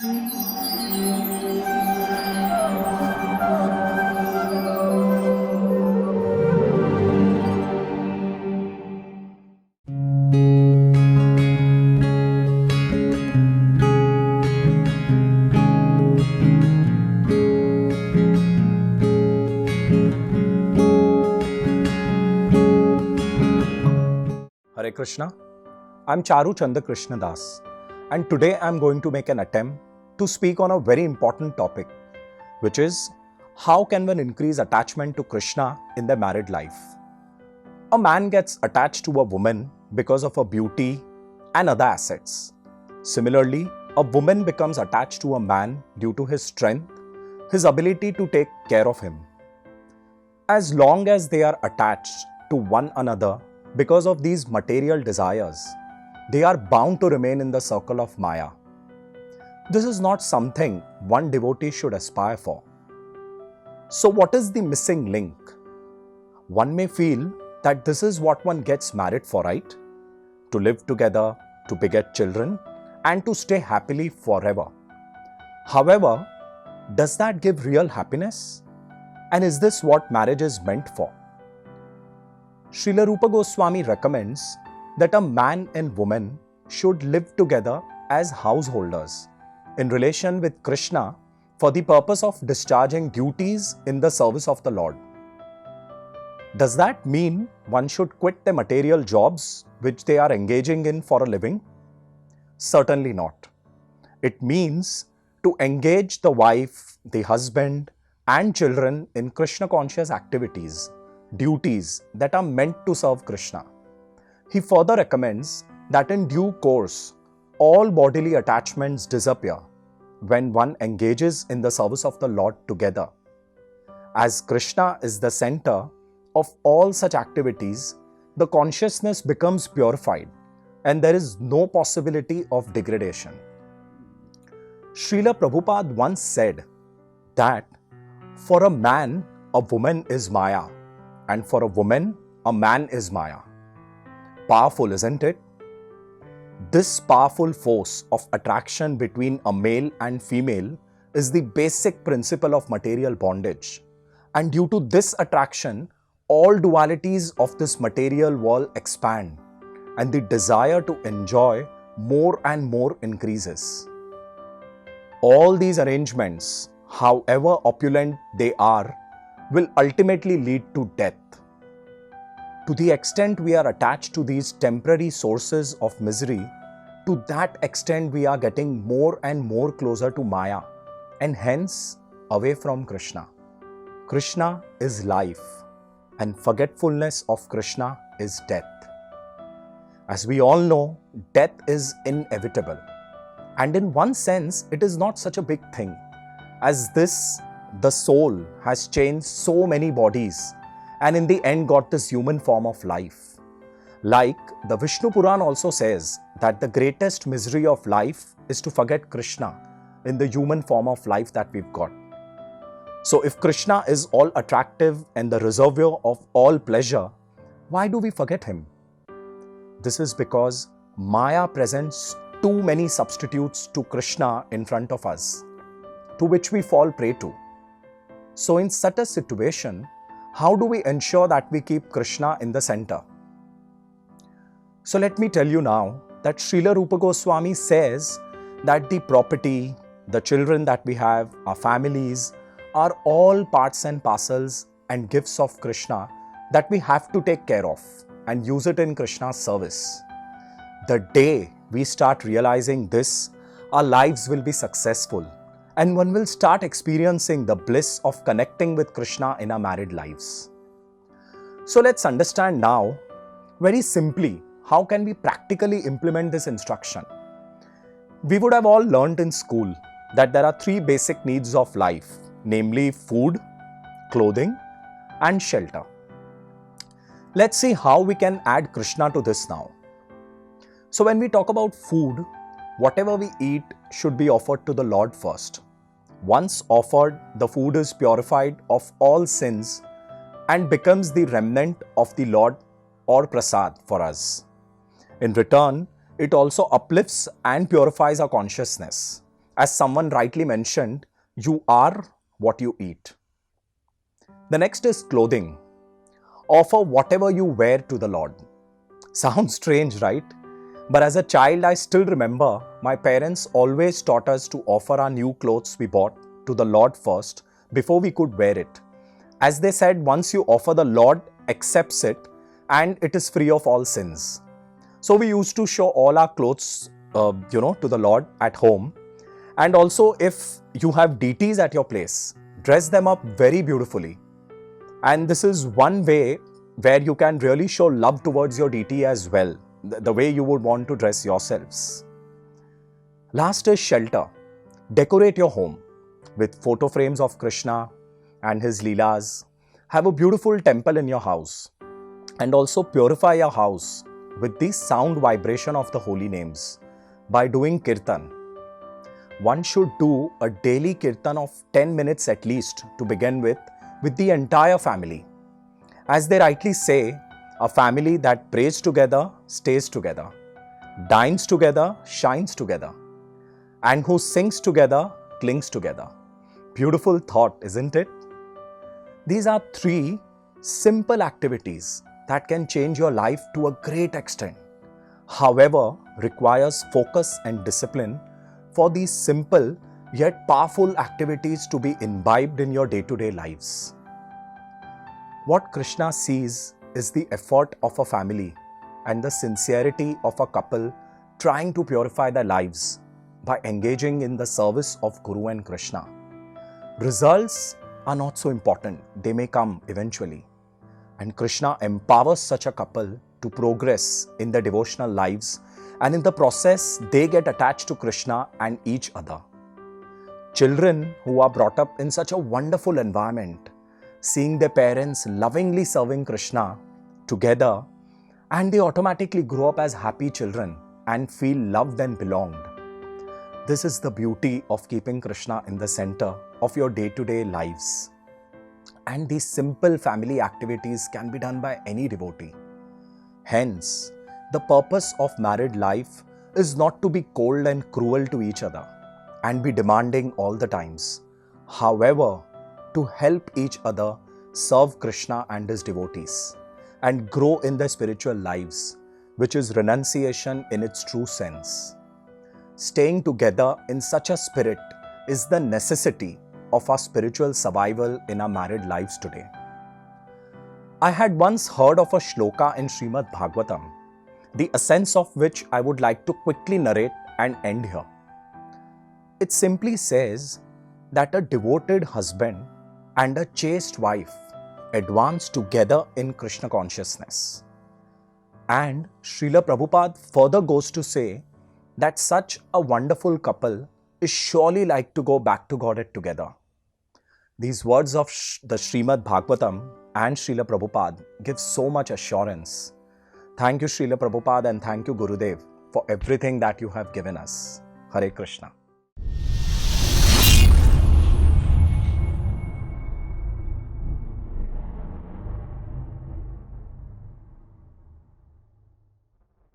Hare Krishna. I'm Charu Das, and today I'm going to make an attempt to speak on a very important topic, which is how can one increase attachment to Krishna in their married life. A man gets attached to a woman because of her beauty and other assets. Similarly, a woman becomes attached to a man due to his strength, his ability to take care of him. As long as they are attached to one another because of these material desires, they are bound to remain in the circle of Maya. This is not something one devotee should aspire for. So what is the missing link? One may feel that this is what one gets married for, right? To live together, to beget children, and to stay happily forever. However, does that give real happiness? And is this what marriage is meant for? Srila Rupa Goswami recommends that a man and woman should live together as householders in relation with Krishna for the purpose of discharging duties in the service of the Lord. Does that mean one should quit the material jobs which they are engaging in for a living? Certainly not. It means to engage the wife, the husband, and children in Krishna conscious activities, duties that are meant to serve Krishna. He further recommends that in due course, all bodily attachments disappear when one engages in the service of the Lord together. As Krishna is the center of all such activities, the consciousness becomes purified and there is no possibility of degradation. Srila Prabhupada once said that for a man, a woman is Maya, and for a woman, a man is Maya. Powerful, isn't it? This powerful force of attraction between a male and female is the basic principle of material bondage. And due to this attraction, all dualities of this material world expand and the desire to enjoy more and more increases. All these arrangements, however opulent they are, will ultimately lead to death. To the extent we are attached to these temporary sources of misery, to that extent we are getting more and more closer to Maya and hence away from Krishna. Krishna is life and forgetfulness of Krishna is death. As we all know, death is inevitable. And in one sense, it is not such a big thing, as the soul has changed so many bodies and in the end got this human form of life. Like the Vishnu Puran also says that the greatest misery of life is to forget Krishna in the human form of life that we've got. So if Krishna is all attractive and the reservoir of all pleasure, why do we forget him? This is because Maya presents too many substitutes to Krishna in front of us, to which we fall prey to. So in such a situation, how do we ensure that we keep Krishna in the center? So let me tell you now that Srila Rupa Goswami says that the property, the children that we have, our families, are all parts and parcels and gifts of Krishna that we have to take care of and use it in Krishna's service. The day we start realizing this, our lives will be successful and one will start experiencing the bliss of connecting with Krishna in our married lives. So let's understand now, very simply, how can we practically implement this instruction? We would have all learned in school that there are three basic needs of life, namely food, clothing, and shelter. Let's see how we can add Krishna to this now. So when we talk about food, whatever we eat should be offered to the Lord first. Once offered, the food is purified of all sins and becomes the remnant of the Lord or prasad for us. In return, it also uplifts and purifies our consciousness As someone rightly mentioned, you are what you eat. The next is clothing. Offer whatever you wear to the Lord. Sounds strange, right? But as a child, I still remember my parents always taught us to offer our new clothes we bought to the Lord first before we could wear it. As they said, once you offer, the Lord accepts it and it is free of all sins. So we used to show all our clothes, to the Lord at home. And also, if you have deities at your place, dress them up very beautifully. And this is one way where you can really show love towards your deity as well, the way you would want to dress yourselves. Last is shelter. Decorate your home with photo frames of Krishna and his Leelas. Have a beautiful temple in your house. And also purify your house with the sound vibration of the holy names by doing kirtan. One should do a daily kirtan of 10 minutes at least to begin with the entire family. As they rightly say, a family that prays together stays together, dines together, shines together, and who sings together clings together. Beautiful thought, isn't it? These are 3 simple activities that can change your life to a great extent. However, requires focus and discipline for these simple yet powerful activities to be imbibed in your day-to-day lives. What Krishna sees is the effort of a family and the sincerity of a couple trying to purify their lives by engaging in the service of Guru and Krishna. Results are not so important, they may come eventually. And Krishna empowers such a couple to progress in their devotional lives, and in the process, they get attached to Krishna and each other. Children who are brought up in such a wonderful environment, seeing their parents lovingly serving Krishna together, and they automatically grow up as happy children and feel loved and belonged. This is the beauty of keeping Krishna in the center of your day-to-day lives. And these simple family activities can be done by any devotee. Hence, the purpose of married life is not to be cold and cruel to each other and be demanding all the times. However, to help each other serve Krishna and his devotees and grow in their spiritual lives, which is renunciation in its true sense. Staying together in such a spirit is the necessity of our spiritual survival in our married lives today. I had once heard of a shloka in Srimad Bhagavatam, the essence of which I would like to quickly narrate and end here. It simply says that a devoted husband and a chaste wife advance together in Krishna consciousness. And Srila Prabhupada further goes to say that such a wonderful couple is surely like to go back to Godhead together. These words of the Srimad Bhagavatam and Srila Prabhupada give so much assurance. Thank you, Srila Prabhupada, and thank you, Gurudev, for everything that you have given us. Hare Krishna.